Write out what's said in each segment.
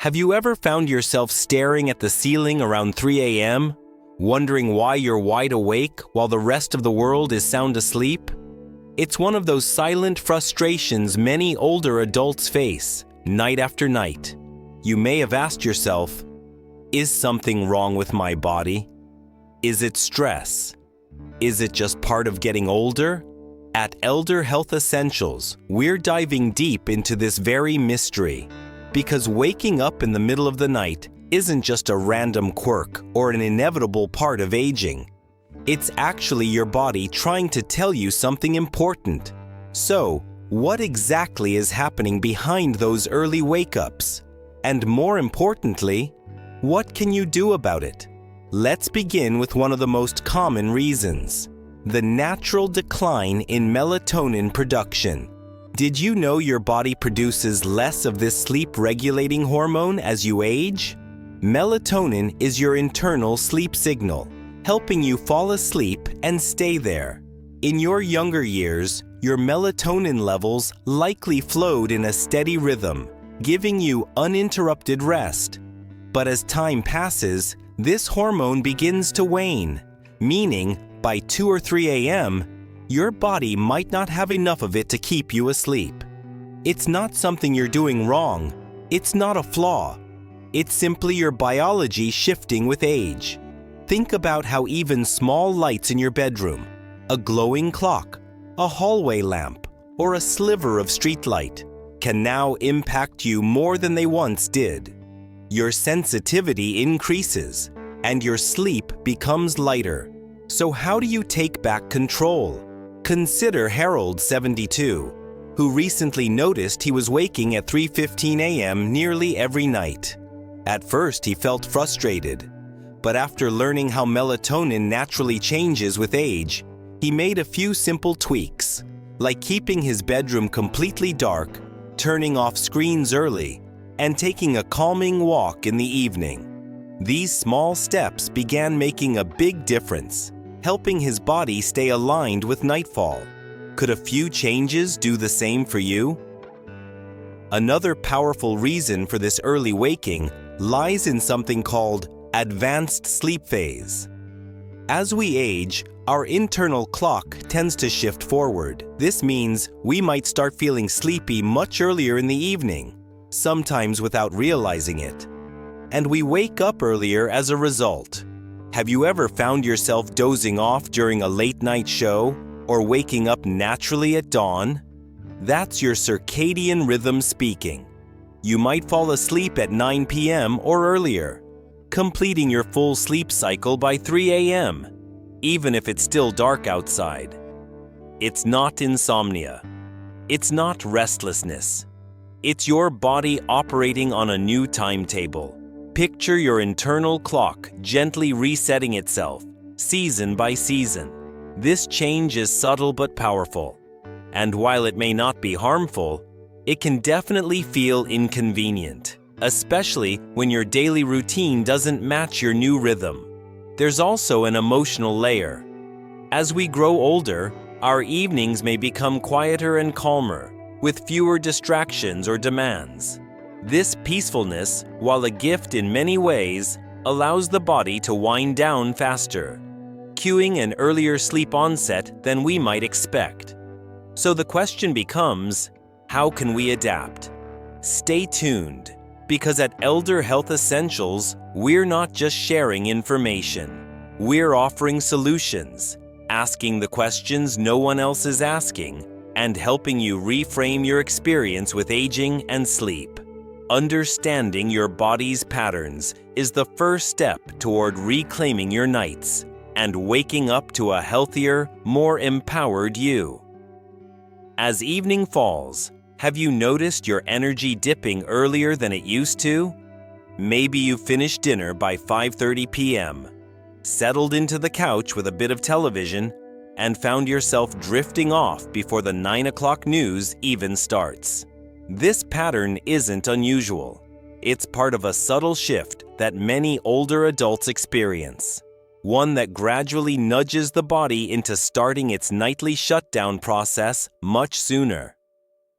Have you ever found yourself staring at the ceiling around 3 a.m., wondering why you're wide awake while the rest of the world is sound asleep? It's one of those silent frustrations many older adults face, night after night. You may have asked yourself, is something wrong with my body? Is it stress? Is it just part of getting older? At Elder Health Essentials, we're diving deep into this very mystery. Because waking up in the middle of the night isn't just a random quirk or an inevitable part of aging. It's actually your body trying to tell you something important. So, what exactly is happening behind those early wake-ups? And more importantly, what can you do about it? Let's begin with one of the most common reasons: the natural decline in melatonin production. Did you know your body produces less of this sleep-regulating hormone as you age? Melatonin is your internal sleep signal, helping you fall asleep and stay there. In your younger years, your melatonin levels likely flowed in a steady rhythm, giving you uninterrupted rest. But as time passes, this hormone begins to wane, meaning by 2 or 3 a.m., your body might not have enough of it to keep you asleep. It's not something you're doing wrong. It's not a flaw. It's simply your biology shifting with age. Think about how even small lights in your bedroom, a glowing clock, a hallway lamp, or a sliver of street light can now impact you more than they once did. Your sensitivity increases, and your sleep becomes lighter. So how do you take back control? Consider Harold, 72, who recently noticed he was waking at 3:15 a.m. nearly every night. At first, he felt frustrated, but after learning how melatonin naturally changes with age, he made a few simple tweaks, like keeping his bedroom completely dark, turning off screens early, and taking a calming walk in the evening. These small steps began making a big difference, helping his body stay aligned with nightfall. Could a few changes do the same for you? Another powerful reason for this early waking lies in something called advanced sleep phase. As we age, our internal clock tends to shift forward. This means we might start feeling sleepy much earlier in the evening, sometimes without realizing it. And we wake up earlier as a result. Have you ever found yourself dozing off during a late-night show or waking up naturally at dawn? That's your circadian rhythm speaking. You might fall asleep at 9 p.m. or earlier, completing your full sleep cycle by 3 a.m., even if it's still dark outside. It's not insomnia. It's not restlessness. It's your body operating on a new timetable. Picture your internal clock gently resetting itself, season by season. This change is subtle but powerful, and while it may not be harmful, it can definitely feel inconvenient, especially when your daily routine doesn't match your new rhythm. There's also an emotional layer. As we grow older, our evenings may become quieter and calmer, with fewer distractions or demands. This peacefulness, while a gift in many ways, allows the body to wind down faster, cueing an earlier sleep onset than we might expect. So the question becomes, how can we adapt? Stay tuned, because at Elder Health Essentials, we're not just sharing information. We're offering solutions, asking the questions no one else is asking, and helping you reframe your experience with aging and sleep. Understanding your body's patterns is the first step toward reclaiming your nights and waking up to a healthier, more empowered you. As evening falls, have you noticed your energy dipping earlier than it used to? Maybe you finished dinner by 5:30 p.m., settled into the couch with a bit of television, and found yourself drifting off before the 9 o'clock news even starts. This pattern isn't unusual. It's part of a subtle shift that many older adults experience, one that gradually nudges the body into starting its nightly shutdown process much sooner.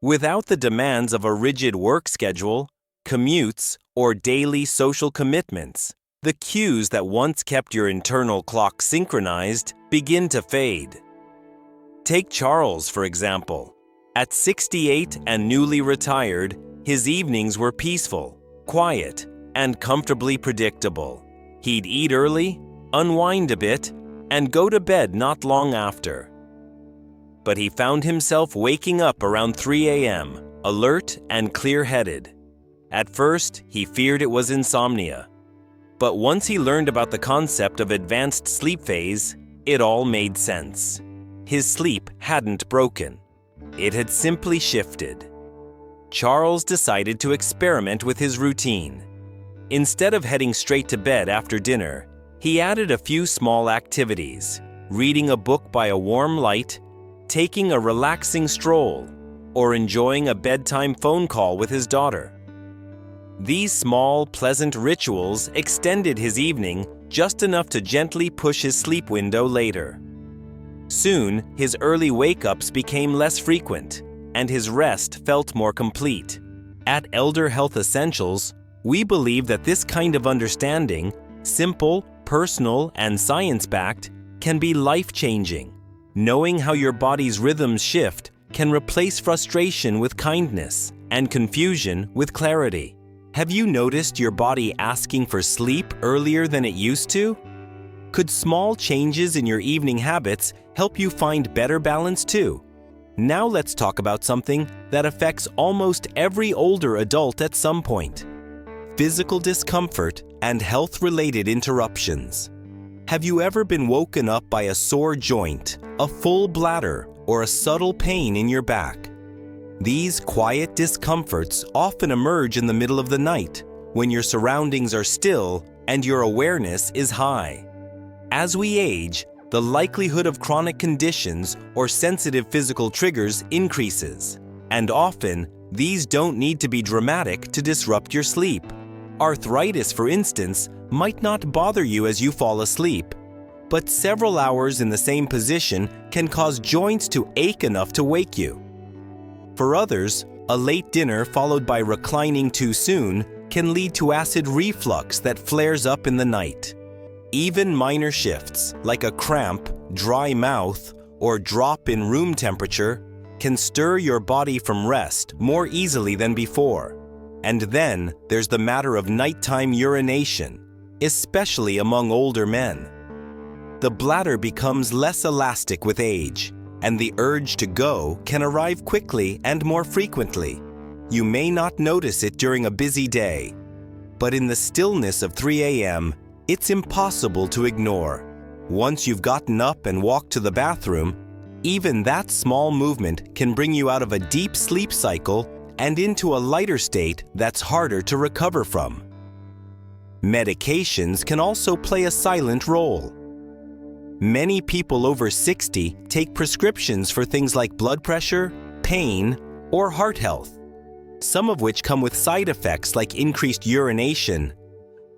Without the demands of a rigid work schedule, commutes, or daily social commitments, the cues that once kept your internal clock synchronized begin to fade. Take Charles, for example. At 68 and newly retired, his evenings were peaceful, quiet, and comfortably predictable. He'd eat early, unwind a bit, and go to bed not long after. But he found himself waking up around 3 a.m., alert and clear-headed. At first, he feared it was insomnia. But once he learned about the concept of advanced sleep phase, it all made sense. His sleep hadn't broken. It had simply shifted. Charles decided to experiment with his routine. Instead of heading straight to bed after dinner, he added a few small activities: reading a book by a warm light, taking a relaxing stroll, or enjoying a bedtime phone call with his daughter. These small, pleasant rituals extended his evening just enough to gently push his sleep window later. Soon, his early wake-ups became less frequent, and his rest felt more complete. At Elder Health Essentials, we believe that this kind of understanding, simple, personal, and science-backed, can be life-changing. Knowing how your body's rhythms shift can replace frustration with kindness and confusion with clarity. Have you noticed your body asking for sleep earlier than it used to? Could small changes in your evening habits help you find better balance too? Now let's talk about something that affects almost every older adult at some point: physical discomfort and health-related interruptions. Have you ever been woken up by a sore joint, a full bladder, or a subtle pain in your back? These quiet discomforts often emerge in the middle of the night, when your surroundings are still and your awareness is high. As we age, the likelihood of chronic conditions or sensitive physical triggers increases, and often these don't need to be dramatic to disrupt your sleep. Arthritis, for instance, might not bother you as you fall asleep, but several hours in the same position can cause joints to ache enough to wake you. For others, a late dinner followed by reclining too soon can lead to acid reflux that flares up in the night. Even minor shifts, like a cramp, dry mouth, or drop in room temperature, can stir your body from rest more easily than before. And then there's the matter of nighttime urination, especially among older men. The bladder becomes less elastic with age, and the urge to go can arrive quickly and more frequently. You may not notice it during a busy day, but in the stillness of 3 a.m., it's impossible to ignore. Once you've gotten up and walked to the bathroom, even that small movement can bring you out of a deep sleep cycle and into a lighter state that's harder to recover from. Medications can also play a silent role. Many people over 60 take prescriptions for things like blood pressure, pain, or heart health, some of which come with side effects like increased urination,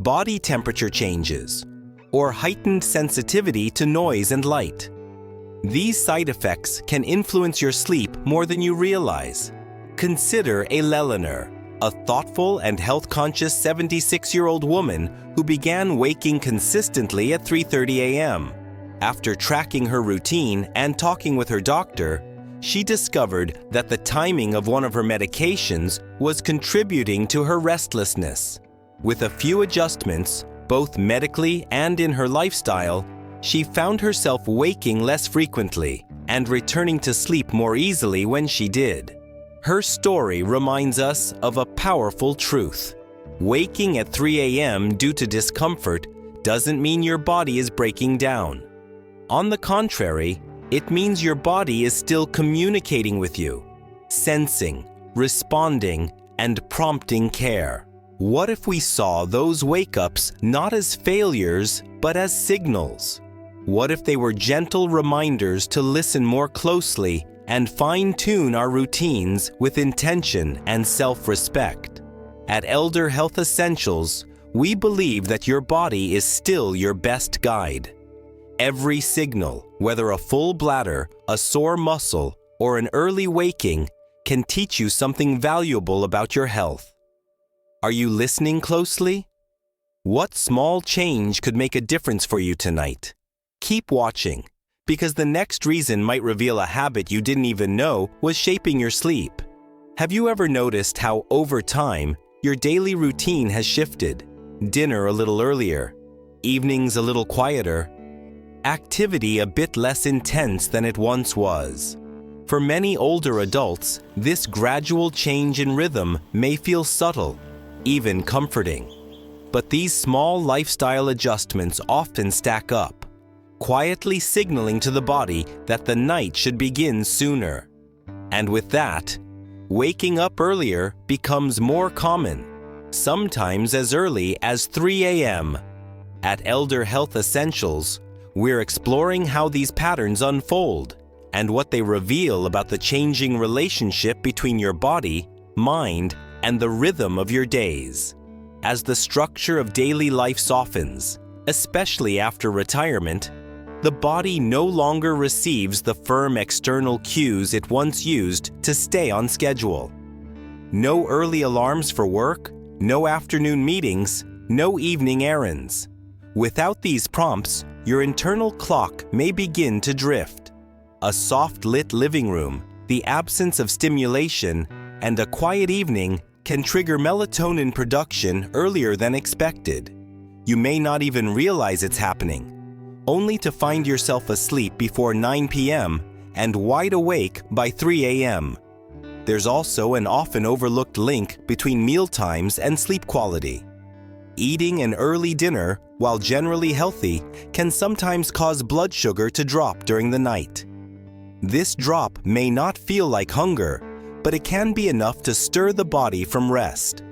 body temperature changes, or heightened sensitivity to noise and light. These side effects can influence your sleep more than you realize. Consider Eleanor, a thoughtful and health-conscious 76-year-old woman who began waking consistently at 3:30 a.m. After tracking her routine and talking with her doctor, she discovered that the timing of one of her medications was contributing to her restlessness. With a few adjustments, both medically and in her lifestyle, she found herself waking less frequently and returning to sleep more easily when she did. Her story reminds us of a powerful truth. Waking at 3 a.m. due to discomfort doesn't mean your body is breaking down. On the contrary, it means your body is still communicating with you, sensing, responding, and prompting care. What if we saw those wake-ups not as failures, but as signals? What if they were gentle reminders to listen more closely and fine-tune our routines with intention and self-respect? At Elder Health Essentials, we believe that your body is still your best guide. Every signal, whether a full bladder, a sore muscle, or an early waking, can teach you something valuable about your health. Are you listening closely? What small change could make a difference for you tonight? Keep watching, because the next reason might reveal a habit you didn't even know was shaping your sleep. Have you ever noticed how, over time, your daily routine has shifted? Dinner a little earlier, evenings a little quieter, activity a bit less intense than it once was. For many older adults, this gradual change in rhythm may feel subtle, even comforting. But these small lifestyle adjustments often stack up, quietly signaling to the body that the night should begin sooner. And with that, waking up earlier becomes more common, sometimes as early as 3 a.m. At Elder Health Essentials, we're exploring how these patterns unfold and what they reveal about the changing relationship between your body, mind, and the rhythm of your days. As the structure of daily life softens, especially after retirement, the body no longer receives the firm external cues it once used to stay on schedule. No early alarms for work, no afternoon meetings, no evening errands. Without these prompts, your internal clock may begin to drift. A soft-lit living room, the absence of stimulation, and a quiet evening can trigger melatonin production earlier than expected. You may not even realize it's happening, only to find yourself asleep before 9 p.m. and wide awake by 3 a.m. There's also an often overlooked link between mealtimes and sleep quality. Eating an early dinner, while generally healthy, can sometimes cause blood sugar to drop during the night. This drop may not feel like hunger, but it can be enough to stir the body from rest.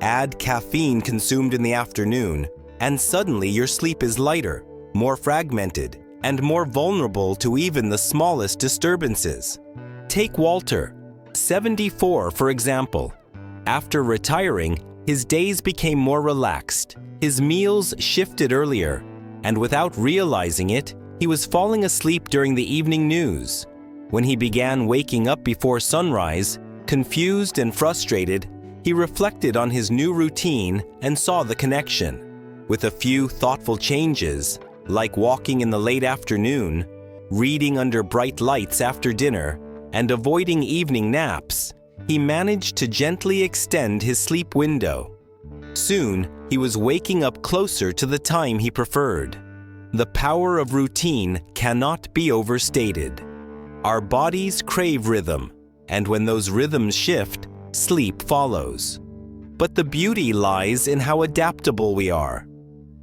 Add caffeine consumed in the afternoon, and suddenly your sleep is lighter, more fragmented, and more vulnerable to even the smallest disturbances. Take Walter, 74, for example. After retiring, his days became more relaxed, his meals shifted earlier, and without realizing it, he was falling asleep during the evening news. When he began waking up before sunrise, confused and frustrated, he reflected on his new routine and saw the connection. With a few thoughtful changes, like walking in the late afternoon, reading under bright lights after dinner, and avoiding evening naps, he managed to gently extend his sleep window. Soon, he was waking up closer to the time he preferred. The power of routine cannot be overstated. Our bodies crave rhythm, and when those rhythms shift, sleep follows. But the beauty lies in how adaptable we are.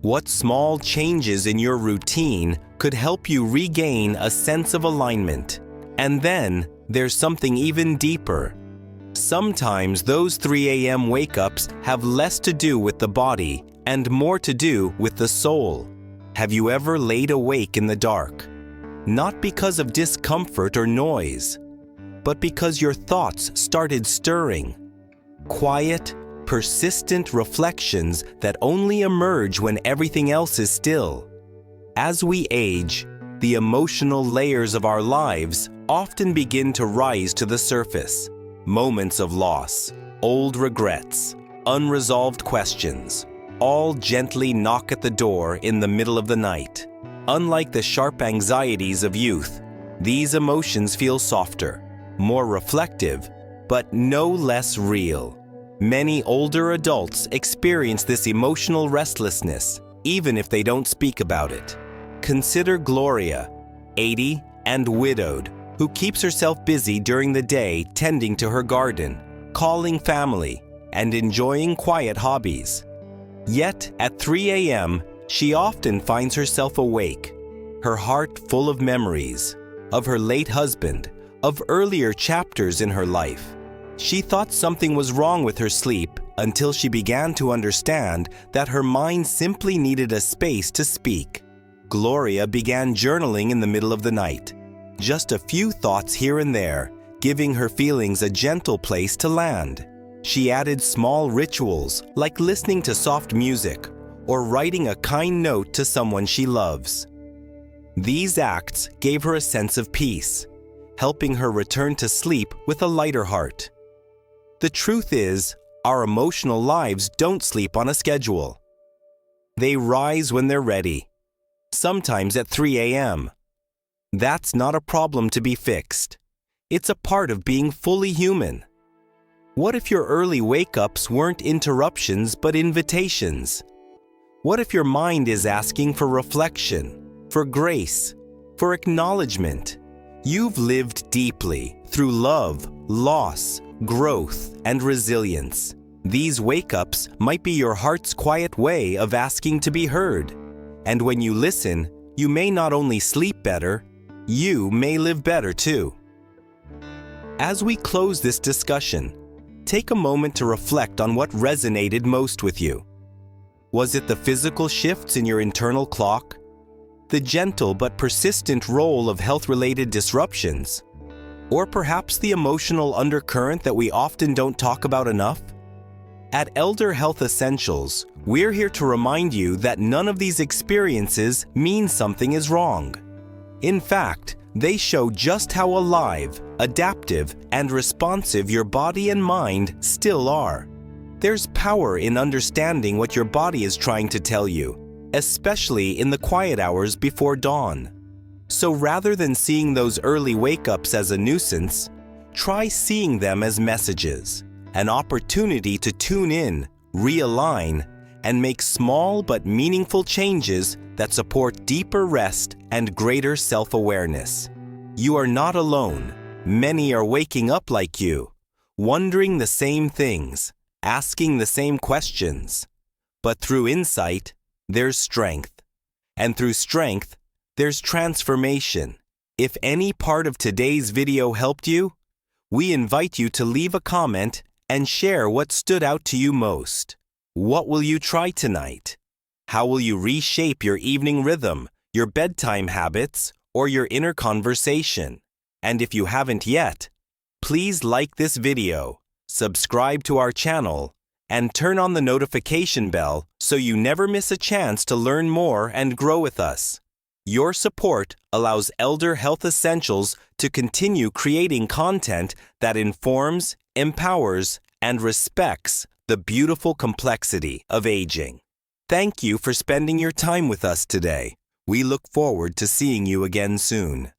What small changes in your routine could help you regain a sense of alignment? And then, there's something even deeper. Sometimes those 3 a.m. wake-ups have less to do with the body and more to do with the soul. Have you ever laid awake in the dark? Not because of discomfort or noise, but because your thoughts started stirring. Quiet, persistent reflections that only emerge when everything else is still. As we age, the emotional layers of our lives often begin to rise to the surface. Moments of loss, old regrets, unresolved questions, all gently knock at the door in the middle of the night. Unlike the sharp anxieties of youth, these emotions feel softer, more reflective, but no less real. Many older adults experience this emotional restlessness, even if they don't speak about it. Consider Gloria, 80 and widowed, who keeps herself busy during the day tending to her garden, calling family, and enjoying quiet hobbies. Yet, at 3 a.m., she often finds herself awake, her heart full of memories, of her late husband, of earlier chapters in her life. She thought something was wrong with her sleep until she began to understand that her mind simply needed a space to speak. Gloria began journaling in the middle of the night. Just a few thoughts here and there, giving her feelings a gentle place to land. She added small rituals like listening to soft music or writing a kind note to someone she loves. These acts gave her a sense of peace, helping her return to sleep with a lighter heart. The truth is, Our emotional lives don't sleep on a schedule. They rise when they're ready, sometimes at 3 a.m. That's not a problem to be fixed. It's a part of being fully human. What if your early wake-ups weren't interruptions but invitations? What if your mind is asking for reflection, for grace, for acknowledgement? You've lived deeply through love, loss, growth, and resilience. These wake-ups might be your heart's quiet way of asking to be heard. And when you listen, you may not only sleep better, you may live better too. As we close this discussion, take a moment to reflect on what resonated most with you. Was it the physical shifts in your internal clock? The gentle but persistent role of health-related disruptions? Or perhaps the emotional undercurrent that we often don't talk about enough? At Elder Health Essentials, we're here to remind you that none of these experiences mean something is wrong. In fact, they show just how alive, adaptive, and responsive your body and mind still are. There's power in understanding what your body is trying to tell you, especially in the quiet hours before dawn. So rather than seeing those early wake-ups as a nuisance, try seeing them as messages, an opportunity to tune in, realign, and make small but meaningful changes that support deeper rest and greater self-awareness. You are not alone. Many are waking up like you, wondering the same things, asking the same questions. But through insight, there's strength. And through strength, there's transformation. If any part of today's video helped you, we invite you to leave a comment and share what stood out to you most. What will you try tonight? How will you reshape your evening rhythm, your bedtime habits, or your inner conversation? And if you haven't yet, please like this video, subscribe to our channel, and turn on the notification bell so you never miss a chance to learn more and grow with us. Your support allows Elder Health Essentials to continue creating content that informs, empowers, and respects the beautiful complexity of aging. Thank you for spending your time with us today. We look forward to seeing you again soon.